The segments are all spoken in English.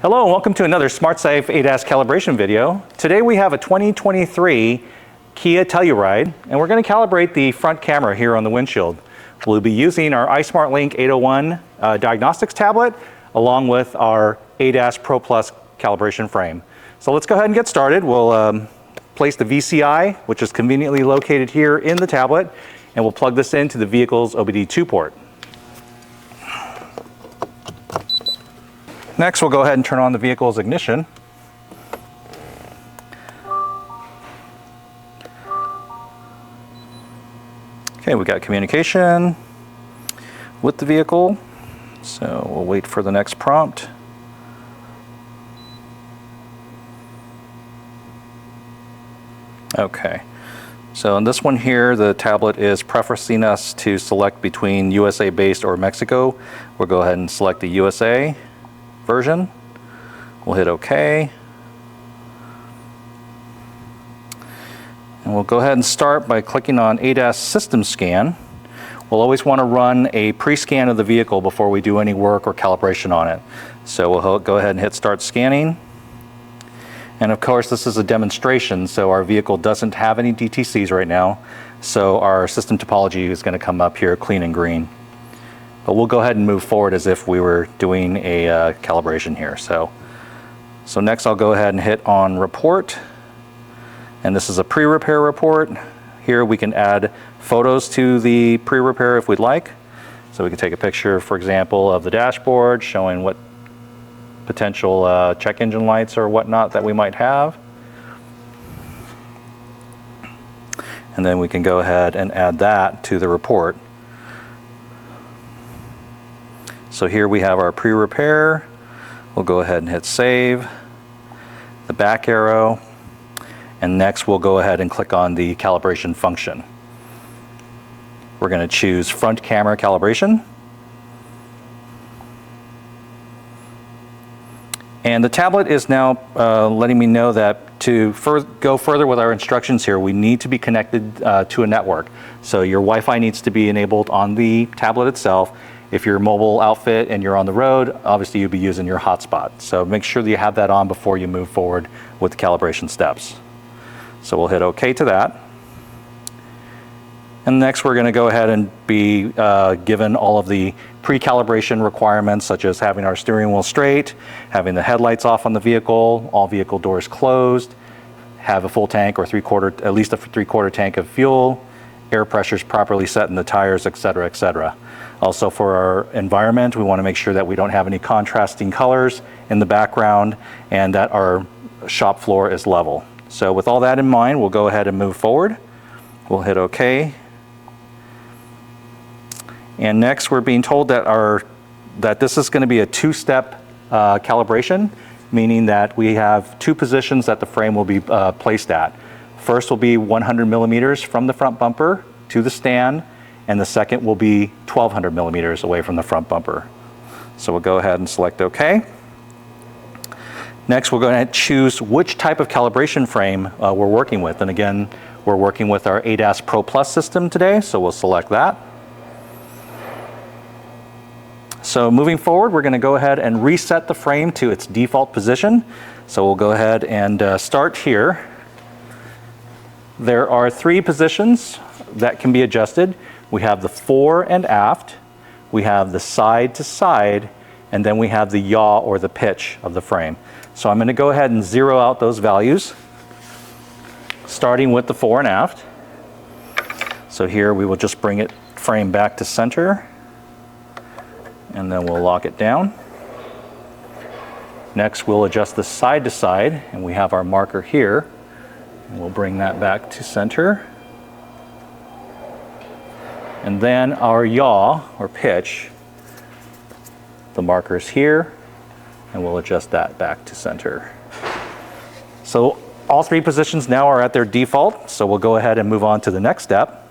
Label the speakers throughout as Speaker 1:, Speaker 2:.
Speaker 1: Hello and welcome to another SmartSafe ADAS calibration video. Today we have a 2023 Kia Telluride and we're going to calibrate the front camera here on the windshield. We'll be using our iSmartLink 801 diagnostics tablet along with our ADAS Pro Plus calibration frame. So let's go ahead and get started. We'll place the VCI, which is conveniently located here in the tablet, and we'll plug this into the vehicle's OBD2 port. Next, we'll go ahead and turn on the vehicle's ignition. Okay, we got communication with the vehicle, so we'll wait for the next prompt. Okay, so in this one here, the tablet is preferencing us to select between USA based or Mexico. We'll go ahead and select the USA version. We'll hit OK. And we'll go ahead and start by clicking on ADAS System Scan. We'll always want to run a pre-scan of the vehicle before we do any work or calibration on it. So we'll go ahead and hit Start Scanning. And of course, this is a demonstration, so our vehicle doesn't have any DTCs right now. So our system topology is going to come up here clean and green. But we'll go ahead and move forward as if we were doing a calibration here. So next I'll go ahead and hit on Report. And this is a pre-repair report. Here we can add photos to the pre-repair if we'd like. So we can take a picture, for example, of the dashboard showing what potential check engine lights or whatnot that we might have. And then we can go ahead and add that to the report. So here we have our pre-repair. We'll go ahead and hit Save, the back arrow, and next we'll go ahead and click on the calibration function. We're going to choose front camera calibration. And the tablet is now letting me know that to go further with our instructions here, we need to be connected to a network. So your Wi-Fi needs to be enabled on the tablet itself. If you're a mobile outfit and you're on the road, obviously you'll be using your hotspot. So make sure that you have that on before you move forward with the calibration steps. So we'll hit OK to that. And next we're going to go ahead and be given all of the pre-calibration requirements, such as having our steering wheel straight, having the headlights off on the vehicle, all vehicle doors closed, have a full tank or at least a three-quarter tank of fuel, air pressures properly set in the tires, etc., etc. Also for our environment, we want to make sure that we don't have any contrasting colors in the background and that our shop floor is level. So with all that in mind, we'll go ahead and move forward. We'll hit OK. And next we're being told that this is going to be a two-step calibration, meaning that we have two positions that the frame will be placed at. First will be 100 millimeters from the front bumper to the stand, and the second will be 1200 millimeters away from the front bumper. So we'll go ahead and select OK. Next we're going to choose which type of calibration frame we're working with. And again, we're working with our ADAS Pro Plus system today, so we'll select that. So moving forward, we're going to go ahead and reset the frame to its default position. So we'll go ahead and start here. There are three positions that can be adjusted. We have the fore and aft, we have the side to side, and then we have the yaw or the pitch of the frame. So I'm going to go ahead and zero out those values, starting with the fore and aft. So here we will just bring it frame back to center, and then we'll lock it down. Next we'll adjust the side to side, and we have our marker here, and we'll bring that back to center. And then our yaw or pitch, the marker is here, and we'll adjust that back to center. So all three positions now are at their default, so we'll go ahead and move on to the next step.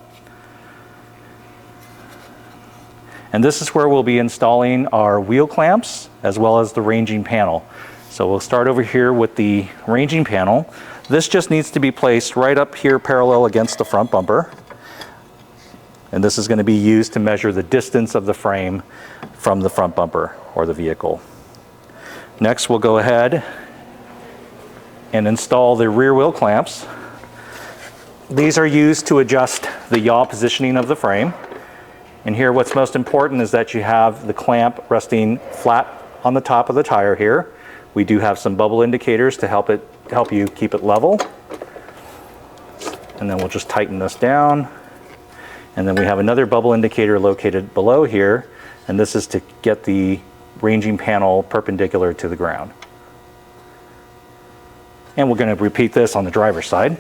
Speaker 1: And this is where we'll be installing our wheel clamps as well as the ranging panel. So we'll start over here with the ranging panel. This just needs to be placed right up here parallel against the front bumper. And this is going to be used to measure the distance of the frame from the front bumper or the vehicle. Next, we'll go ahead and install the rear wheel clamps. These are used to adjust the yaw positioning of the frame. And here what's most important is that you have the clamp resting flat on the top of the tire here. We do have some bubble indicators to help you keep it level. And then we'll just tighten this down. And then we have another bubble indicator located below here, and this is to get the ranging panel perpendicular to the ground. And we're going to repeat this on the driver's side.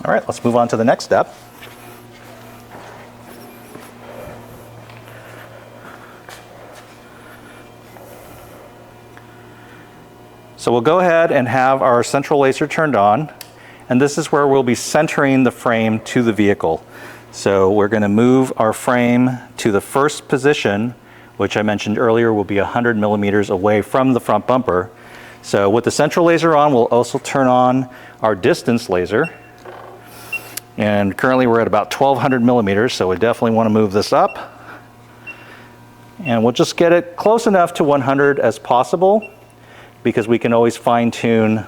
Speaker 1: All right, let's move on to the next step. So we'll go ahead and have our central laser turned on, and this is where we'll be centering the frame to the vehicle. So we're going to move our frame to the first position, which I mentioned earlier will be 100 millimeters away from the front bumper. So with the central laser on, we'll also turn on our distance laser. And currently we're at about 1200 millimeters, so we definitely want to move this up. And we'll just get it close enough to 100 as possible, because we can always fine tune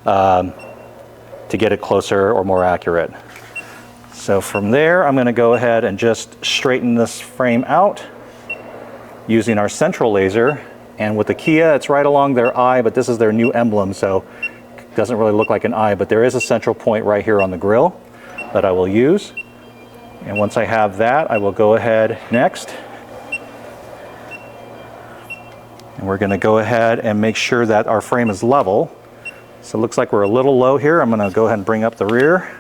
Speaker 1: to get it closer or more accurate. So from there, I'm going to go ahead and just straighten this frame out using our central laser. And with the Kia, it's right along their eye, but this is their new emblem, so it doesn't really look like an eye, but there is a central point right here on the grill that I will use. And once I have that, I will go ahead next. And we're going to go ahead and make sure that our frame is level. So it looks like we're a little low here. I'm going to go ahead and bring up the rear.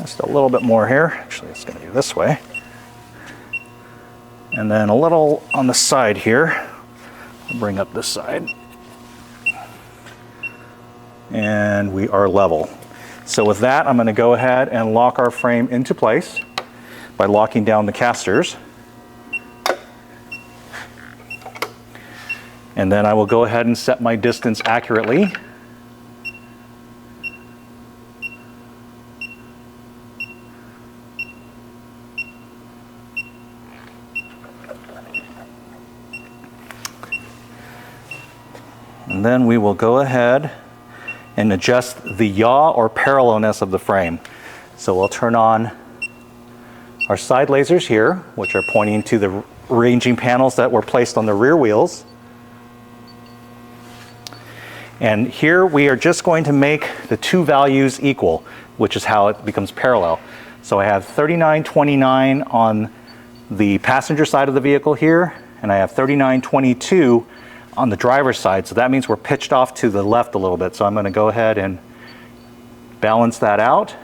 Speaker 1: Just a little bit more here. Actually, it's going to be this way. And then a little on the side here. I'll bring up this side. And we are level. So with that, I'm going to go ahead and lock our frame into place by locking down the casters. And then I will go ahead and set my distance accurately. And then we will go ahead and adjust the yaw or parallelness of the frame. So we'll turn on our side lasers here, which are pointing to the ranging panels that were placed on the rear wheels. And here we are just going to make the two values equal, which is how it becomes parallel. So I have 3929 on the passenger side of the vehicle here, and I have 3922 on the driver's side. So that means we're pitched off to the left a little bit. So I'm going to go ahead and balance that out.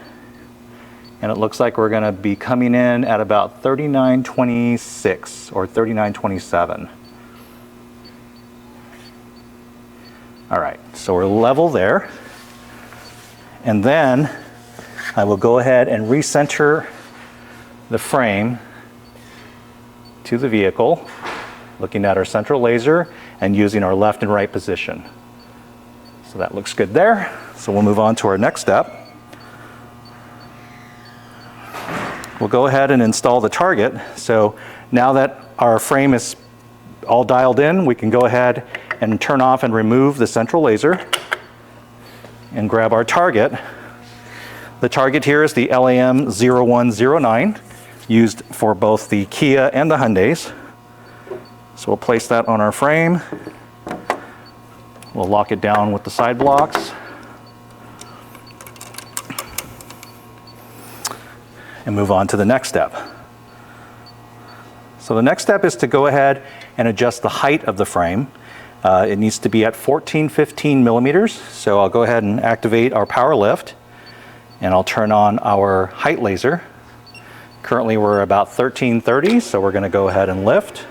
Speaker 1: And it looks like we're going to be coming in at about 3926 or 3927. All right, so we're level there. And then I will go ahead and recenter the frame to the vehicle, looking at our central laser and using our left and right position. So that looks good there. So we'll move on to our next step. We'll go ahead and install the target. So now that our frame is all dialed in, we can go ahead and turn off and remove the central laser and grab our target. The target here is the LAM 0109, used for both the Kia and the Hyundais. So we'll place that on our frame. We'll lock it down with the side blocks. And move on to the next step. So the next step is to go ahead and adjust the height of the frame. It needs to be at 1415 millimeters. So I'll go ahead and activate our power lift, and I'll turn on our height laser. Currently we're about 1330, so we're going to go ahead and lift.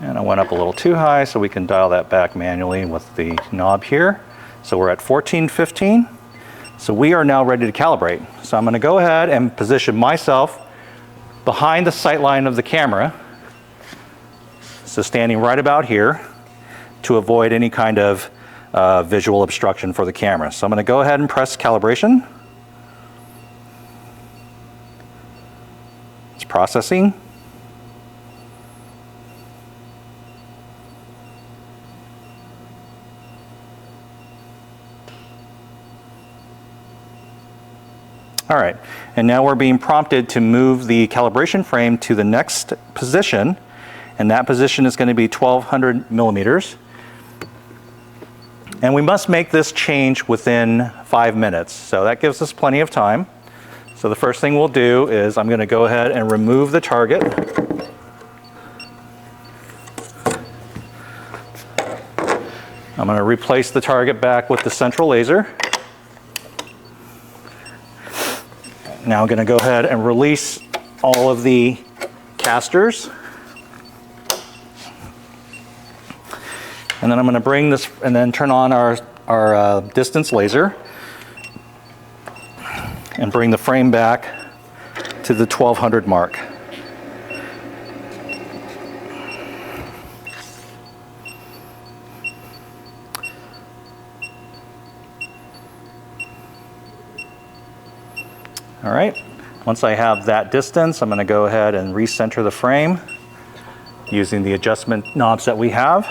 Speaker 1: And I went up a little too high, so we can dial that back manually with the knob here. So we're at 1415. So we are now ready to calibrate. So I'm going to go ahead and position myself behind the sight line of the camera. So standing right about here to avoid any kind of visual obstruction for the camera. So I'm going to go ahead and press calibration. It's processing. All right, and now we're being prompted to move the calibration frame to the next position, and that position is going to be 1200 millimeters. And we must make this change within 5 minutes, so that gives us plenty of time. So the first thing we'll do is I'm going to go ahead and remove the target. I'm going to replace the target back with the central laser. Now I'm going to go ahead and release all of the casters. And then I'm going to bring this and then turn on our distance laser and bring the frame back to the 1200 mark. All right, once I have that distance, I'm going to go ahead and recenter the frame using the adjustment knobs that we have.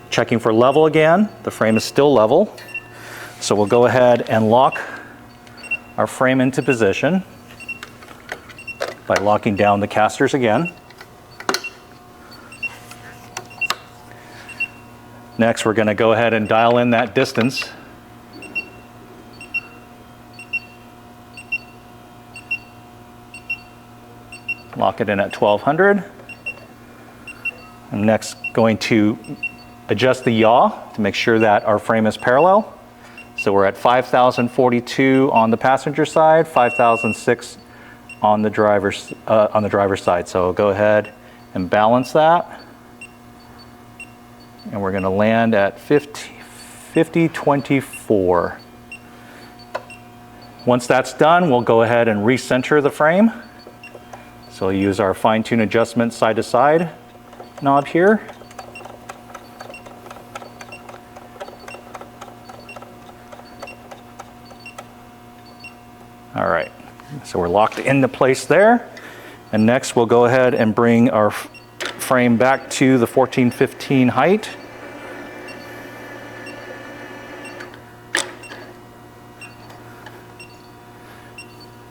Speaker 1: Checking for level again, the frame is still level. So we'll go ahead and lock our frame into position by locking down the casters again. Next, we're going to go ahead and dial in that distance. Lock it in at 1200. I'm next going to adjust the yaw to make sure that our frame is parallel. So we're at 5042 on the passenger side, 5006 on the driver's side. So I'll go ahead and balance that. And we're going to land at 5024. Once that's done, we'll go ahead and recenter the frame. So we'll use our fine-tune adjustment side-to-side knob here. All right, so we're locked into place there. And next we'll go ahead and bring our frame back to the 1415 height.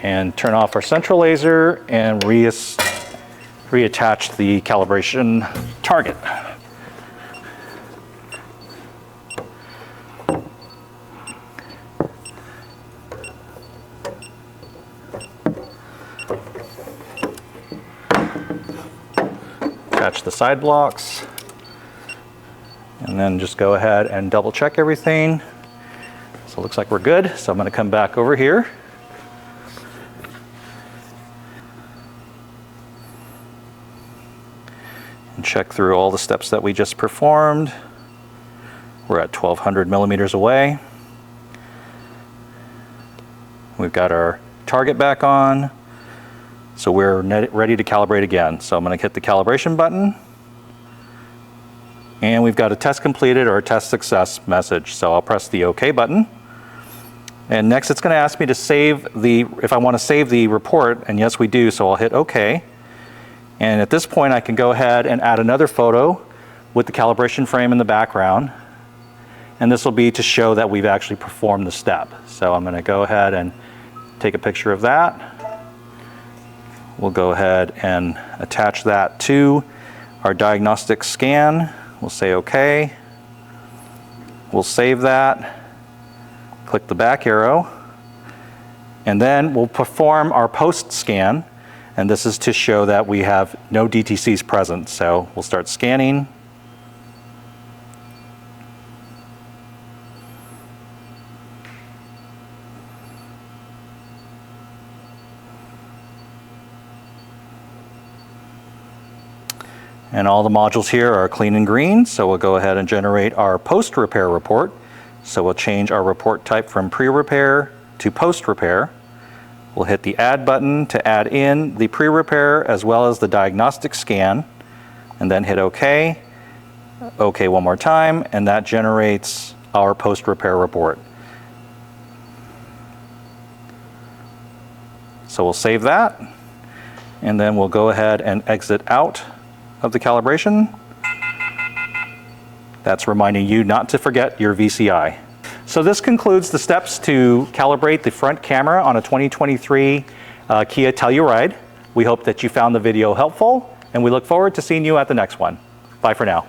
Speaker 1: And turn off our central laser and reattach the calibration target. Attach the side blocks, and then just go ahead and double check everything. So it looks like we're good. So I'm going to come back over here. And check through all the steps that we just performed. We're at 1200 millimeters away. We've got our target back on. So we're ready to calibrate again. So I'm going to hit the calibration button. And we've got a test completed or a test success message. So I'll press the OK button. And next it's going to ask me to save if I want to save the report, and yes we do, so I'll hit OK. And at this point I can go ahead and add another photo with the calibration frame in the background. And this will be to show that we've actually performed the step. So I'm going to go ahead and take a picture of that. We'll go ahead and attach that to our diagnostic scan. We'll say OK. We'll save that. Click the back arrow. And then we'll perform our post scan. And this is to show that we have no DTCs present. So we'll start scanning. And all the modules here are clean and green, so we'll go ahead and generate our post-repair report So we'll change our report type from pre-repair to post-repair. We'll hit the Add button to add in the pre-repair as well as the diagnostic scan, and then hit OK. OK one more time, and that generates our post-repair report. So we'll save that, and then we'll go ahead and exit out of the calibration. That's reminding you not to forget your VCI. So this concludes the steps to calibrate the front camera on a 2023 Kia Telluride. We hope that you found the video helpful, and we look forward to seeing you at the next one. Bye for now.